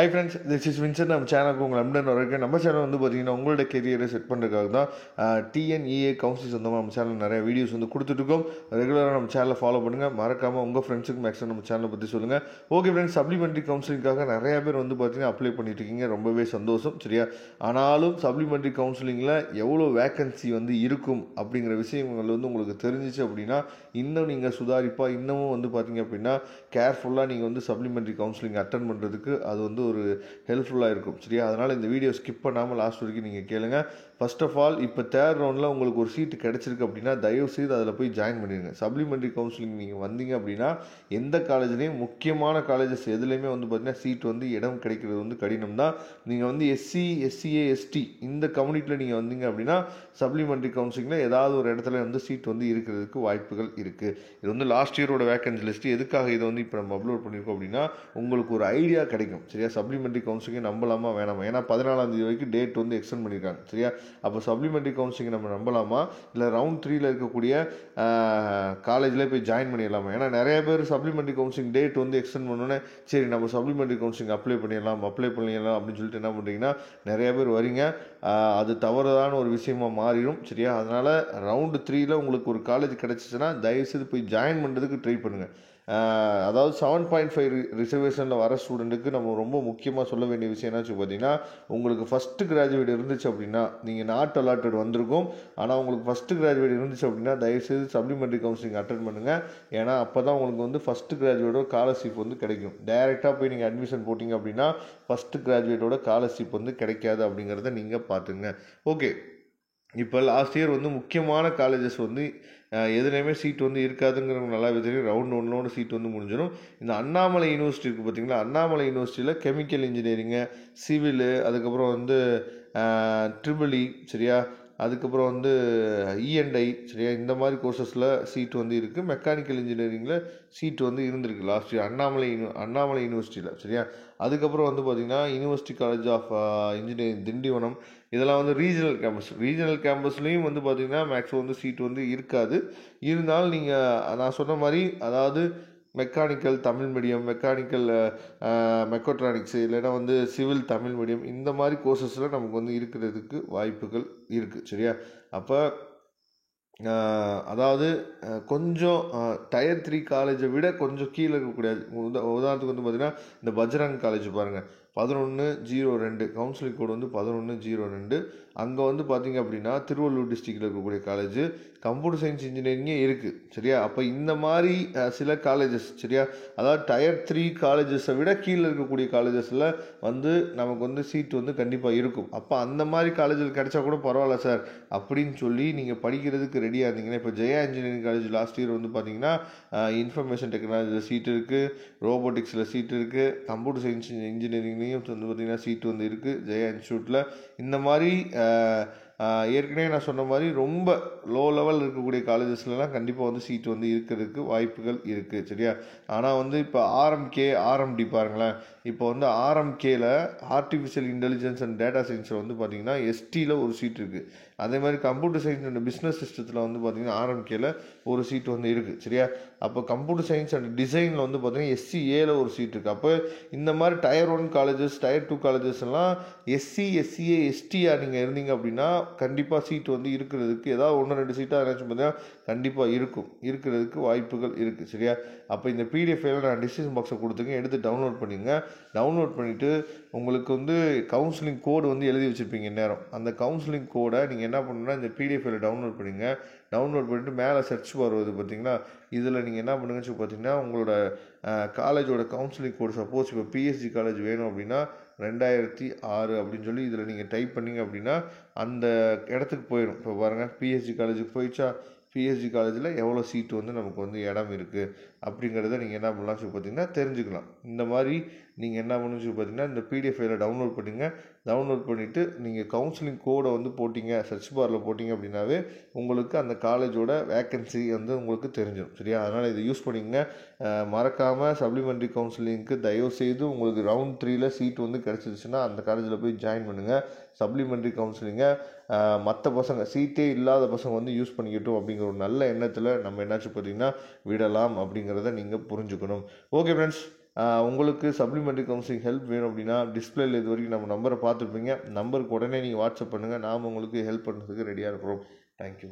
Hi friends, this is Vincent. நம்ம சேனலுக்கு உங்கள் அன்புடன் வரவேற்கிறேன். நம்ம சேனல் வந்து பார்த்தீங்கன்னா உங்களோட கெரியரை செட் பண்ணுறதுக்காக தான் டிஎன்இஏ கவுன்சில் சொந்தமாக நம்ம சேனல் நிறைய வீடியோஸ் வந்து கொடுத்துட்ருக்கோம். ரெகுலராக நம்ம சேனலை ஃபாலோ பண்ணுங்கள். மறக்காமல் உங்கள் ஃப்ரெண்ட்ஸுக்கு மேக்ஸிமம் நம்ம சேனலை பற்றி சொல்லுங்கள். ஓகே ஃப்ரெண்ட்ஸ், சப்ளிமெண்ட்ரி கவுன்சிலிங்காக நிறைய பேர் வந்து பார்த்தீங்கன்னா அப்ளை பண்ணிட்டு இருக்கீங்க. ரொம்பவே சந்தோஷம், சரியா? ஆனாலும் சப்ளிமெண்ட்ரி கவுன்சிலிங்கில் எவ்வளோ வேக்கன்சி வந்து இருக்கும் அப்படிங்கிற விஷயங்கள் வந்து உங்களுக்கு தெரிஞ்சிச்சு அப்படின்னா இன்னும் நீங்கள் சுதாரிப்பாக இன்னமும் வந்து பார்த்தீங்க அப்படின்னா கேர்ஃபுல்லாக நீங்கள் வந்து சப்ளிமெண்ட்ரி கவுன்சிலிங் அட்டன் பண்ணுறதுக்கு அது வந்து ஒரு ஹெல்ப்ஃபுல்லாக இருக்கும், சரியா? அதனால் இந்த வீடியோ ஸ்கிப் பண்ணாமல் லாஸ்ட் வரைக்கும் நீங்கள் கேளுங்க. ஃபர்ஸ்ட் ஆஃப் ஆல், இப்போ தேர்ட் ரவுண்டில் உங்களுக்கு ஒரு சீட்டு கிடச்சிருக்கு அப்படின்னா தயவுசெய்து அதில் போய் ஜாயின் பண்ணிடுங்க. சப்ளிமெண்ட்ரி கவுன்சிலிங் நீங்கள் வந்தீங்க அப்படின்னா எந்த காலேஜ்லேயும் முக்கியமான காலேஜஸ் எதுலேயுமே வந்து பார்த்தீங்கன்னா சீட் வந்து இடம் கிடைக்கிறது வந்து கடினம் தான். நீங்கள் வந்து எஸ்சி, எஸ்சிஏ, எஸ்டி இந்த கம்யூனிட்டியில் நீங்கள் வந்தீங்க அப்படின்னா சப்ளிமெண்ட்ரி கவுன்சிலிங்கில் ஏதாவது ஒரு இடத்துல வந்து சீட் வந்து இருக்கிறதுக்கு வாய்ப்புகள் இருக்குது. இது வந்து லாஸ்ட் இயரோட வேக்கன்சி லிஸ்ட்டு. எதுக்காக இதை வந்து இப்போ நம்ம அப்லோட் பண்ணியிருக்கோம் அப்படின்னா உங்களுக்கு ஒரு ஐடியா கிடைக்கும், சரியா? சப்ளிமெண்ட்ரி கவுன்சிலிங் நம்பலாமா வேணாமா? ஏன்னா 14ஆம் தேதி வரைக்கும் டேட் வந்து எக்ஸ்டெண்ட் பண்ணியிருக்காங்க, சரியா? அப்போ சப்ளிமெண்ட்ரி கவுன்சிலிங் நம்ம நம்பலாமா, இல்லை ரவுண்ட் 3ல் இருக்கக்கூடிய காலேஜில் போய் ஜாயின் பண்ணிடலாமா? ஏன்னா நிறைய பேர் சப்ளிமெண்ட்ரி கவுன்சிலிங் டேட் வந்து எக்ஸ்டெண்ட் பண்ணோன்னே சரி நம்ம சப்ளிமெண்ட்ரி கவுன்சிலிங் அப்ளை பண்ணிடலாம் அப்படின்னு சொல்லிட்டு என்ன பண்ணுறீங்கன்னா நிறைய பேர் வரீங்க. அது தவறுதான ஒரு விஷயமா மாறிடும், சரியா? அதனால் ரவுண்டு 3ல் உங்களுக்கு ஒரு காலேஜ் கிடச்சிச்சுன்னா தயவுசெய்து போய் ஜாயின் பண்ணுறதுக்கு ட்ரை பண்ணுங்கள். அதாவது 7.5 ரிசர்வேஷனில் வர ஸ்டூடெண்ட்டுக்கு நம்ம ரொம்ப முக்கியமாக சொல்ல வேண்டிய விஷயம் என்னாச்சு பார்த்தீங்கன்னா, உங்களுக்கு ஃபஸ்ட்டு கிராஜுவேட் இருந்துச்சு அப்படின்னா நீங்கள் நாட் அலாட்டட் வந்திருக்கும். ஆனால் உங்களுக்கு ஃபஸ்ட்டு கிராஜுவேட் இருந்துச்சு அப்படின்னா தயவுசெய்து சப்ளிமெண்ட்ரி கவுன்சிலிங் அட்டென்ட் பண்ணுங்கள். ஏன்னா அப்போ தான் உங்களுக்கு வந்து ஃபஸ்ட்டு கிராஜுவேட்டோட ஸ்காலர்ஷிப் வந்து கிடைக்கும். டைரெக்டாக போய் நீங்கள் அட்மிஷன் போட்டிங்க அப்படின்னா ஃபஸ்ட்டு கிராஜுவேட்டோட ஸ்காலர்ஷிப் வந்து கிடைக்காது அப்படிங்கிறத நீங்கள் பார்த்துங்க. ஓகே, இப்போ லாஸ்ட் இயர் வந்து முக்கியமான காலேஜஸ் வந்து எதுலேயுமே சீட் வந்து இருக்காதுங்கிறவங்க நல்லா தெரியும். ரவுண்ட் 1 சீட் வந்து முடிஞ்சிடும். இந்த அண்ணாமலை யூனிவர்சிட்டி இருக்குது பார்த்தீங்களா? அண்ணாமலை யூனிவர்சிட்டியில் கெமிக்கல் இன்ஜினியரிங்கு, சிவிலு, அதுக்கப்புறம் வந்து ட்ரிபிள்இ, சரியா? அதுக்கப்புறம் வந்து இஎன்ஐ, சரியா? இந்த மாதிரி கோர்சஸில் சீட் வந்து இருக்குது. மெக்கானிக்கல் இன்ஜினியரிங்கில் சீட் வந்து இருந்திருக்கு லாஸ்ட் இயர் அண்ணாமலை யூனிவர்சிட்டியில், சரியா? அதுக்கப்புறம் வந்து பார்த்திங்கன்னா university college of engineering Tindivanam, இதெல்லாம் வந்து ரீஜனல் கேம்பஸ்லேயும் வந்து பார்த்திங்கன்னா மேக்ஸிமம் வந்து சீட் வந்து இருக்காது. இருந்தாலும் நீங்கள் நான் சொன்ன மாதிரி அதாவது mechanical Tamil medium, mechanical mechatronics, இல்லைன்னா வந்து சிவில் தமிழ் மீடியம், இந்த மாதிரி கோர்சஸில் நமக்கு வந்து இருக்கிறதுக்கு வாய்ப்புகள் இருக்குது, சரியா? அப்போ அதாவது கொஞ்சம் டயர் 3 காலேஜை விட கொஞ்சம் கீழே இருக்கக்கூடிய உதாரணத்துக்கு வந்து பார்த்திங்கன்னா இந்த பஜ்ரங் காலேஜ் பாருங்கள், 1102 கவுன்சிலிங் கோடு வந்து 1102. அங்கே வந்து பார்த்திங்க அப்படின்னா திருவள்ளூர் டிஸ்ட்ரிக்டில் இருக்கக்கூடிய காலேஜ் கம்ப்யூட்டர் சயின்ஸ் இன்ஜினியரிங்கே இருக்குது, சரியா? அப்போ இந்த மாதிரி சில காலேஜஸ், சரியா? அதாவது டயர் 3 காலேஜஸை விட கீழே இருக்கக்கூடிய காலேஜஸில் வந்து நமக்கு வந்து சீட் வந்து கண்டிப்பாக இருக்கும். அப்போ அந்த மாதிரி காலேஜில் கிடைச்சா கூட பரவாயில்ல சார் அப்படின்னு சொல்லி நீங்கள் படிக்கிறதுக்கு ரெடியாக இருந்தீங்கன்னா, இப்போ Jaya engineering college last year வந்து பார்த்திங்கன்னா இன்ஃபர்மேஷன் டெக்னாலஜியில் சீட் இருக்குது, ரோபோட்டிக்ஸில் சீட் இருக்குது, கம்ப்யூட்டர் சயின்ஸ் இன்ஜினியரிங்லேயும் வந்து பார்த்திங்கன்னா சீட் வந்து இருக்குது ஜெயா இன்ஸ்டியூட்டில். இந்த மாதிரி ஏற்கனவே நான் சொன்ன மாதிரி ரொம்ப லோ லெவல் இருக்கக்கூடிய காலேஜஸ்லாம் கண்டிப்பாக வந்து சீட் வந்து இருக்கிறதுக்கு வாய்ப்புகள் இருக்குது, சரியா? ஆனால் வந்து இப்போ ஆர்எம்டி பாருங்களேன். இப்போ வந்து ஆர்எம்கேல ஆர்டிஃபிஷியல் இன்டெலிஜென்ஸ் அண்ட் டேட்டா சயின்ஸில் வந்து பார்த்திங்கன்னா எஸ்டியில் ஒரு சீட் இருக்குது. அதே மாதிரி கம்ப்யூட்டர் சயின்ஸ் அண்ட் பிஸ்னஸ் சிஸ்டத்தில் வந்து பார்த்திங்கன்னா ஆர்எம்கேல ஒரு சீட் வந்து இருக்குது, சரியா? அப்போ கம்ப்யூட்டர் சயின்ஸ் அண்ட் டிசைனில் வந்து பார்த்திங்கன்னா எஸ்சிஏல ஒரு சீட் இருக்குது. அப்போ இந்த மாதிரி டயர் 1 காலேஜஸ், டயர் 2 காலேஜஸ் எல்லாம் எஸ்சி, எஸ்சிஏ, எஸ்டியாக நீங்கள் இருந்தீங்க அப்படின்னா கண்டிப்பாக சீட் வந்து இருக்கிறதுக்கு ஏதாவது 1-2 சீட்டாக நினச்சி பார்த்தீங்கன்னா கண்டிப்பாக இருக்கிறதுக்கு வாய்ப்புகள் இருக்குது, சரியா? அப்போ இந்த பிடிஎஃப் நான் டிஸ்கிரிப்ஷன் பாக்ஸை கொடுத்துங்க, எடுத்து டவுன்லோட் பண்ணிங்க. டவுன்லோட் பண்ணிவிட்டு உங்களுக்கு வந்து கவுன்சிலிங் கோடு வந்து எழுதி வச்சுருப்பீங்க நேரம். அந்த கவுன்சிலிங் கோடை நீங்கள் என்ன பண்ணணுன்னா இந்த பிடிஎஃப் டவுன்லோட் பண்ணிங்க. டவுன்லோட் பண்ணிவிட்டு மேலே சர்ச் பார் வருது பார்த்தீங்களா? இதில் நீங்கள் என்ன பண்ணுங்கன்னு பார்த்தீங்கன்னா உங்களோட காலேஜோட கவுன்சிலிங் கோடு, சப்போஸ் இப்போ பிஎஸ்ஜி காலேஜ் வேணும் அப்படின்னா 2006 அப்படின்னு சொல்லி இதில் நீங்கள் டைப் பண்ணிங்க அப்படின்னா அந்த இடத்துக்கு போயிடும். இப்போ பாருங்கள், பிஎஸ்ஜி காலேஜுக்கு போயிடுச்சா? பிஎஸ்ஜி காலேஜில் எவ்வளோ சீட்டு வந்து நமக்கு வந்து இடம் இருக்குது அப்படிங்கிறத நீங்கள் என்ன பண்ணலாம் சொல்லி பார்த்தீங்கன்னா தெரிஞ்சுக்கலாம். இந்த மாதிரி நீங்கள் என்ன பண்ணணும்னு சொல்லி பார்த்தீங்கன்னா இந்த பிடிஎஃப் ஃபைலை டவுன்லோட் பண்ணிங்க. டவுன்லோட் பண்ணிவிட்டு நீங்கள் கவுன்சிலிங் கோடை வந்து போட்டிங்க, சர்ச் பாரில் போட்டிங்க அப்படின்னாவே உங்களுக்கு அந்த காலேஜோட வேக்கன்சி வந்து உங்களுக்கு தெரிஞ்சிடும், சரியா? அதனால் இதை யூஸ் பண்ணிங்க. மறக்காமல் சப்ளிமெண்ட்ரி கவுன்சிலிங்க்கு தயவுசெய்து உங்களுக்கு ரவுண்ட் 3ல் சீட் வந்து கிடச்சிருச்சுன்னா அந்த காலேஜில் போய் ஜாயின் பண்ணுங்கள். சப்ளிமெண்ட்ரி கவுன்சிலிங்கை மற்ற பசங்க, சீட்டே இல்லாத பசங்க வந்து யூஸ் பண்ணிக்கட்டும் அப்படிங்கிற ஒரு நல்ல எண்ணத்தில் நம்ம என்னாச்சு பார்த்தீங்கன்னா விடலாம் அப்படிங்கிறத நீங்கள் புரிஞ்சுக்கணும். ஓகே ஃப்ரெண்ட்ஸ், உங்களுக்கு சப்ளிமெண்ட்ரி கவுன்சிலிங் ஹெல்ப் வேணும் அப்படின்னா டிஸ்பிளேல இது வரைக்கும் நம்ம நம்பரை பார்த்துருப்பீங்க. நம்பருக்கு உடனே நீங்கள் வாட்ஸ்அப் பண்ணுங்கள். நாம் உங்களுக்கு ஹெல்ப் பண்ணுறதுக்கு ரெடியாக இருக்கிறோம். தேங்க்யூ.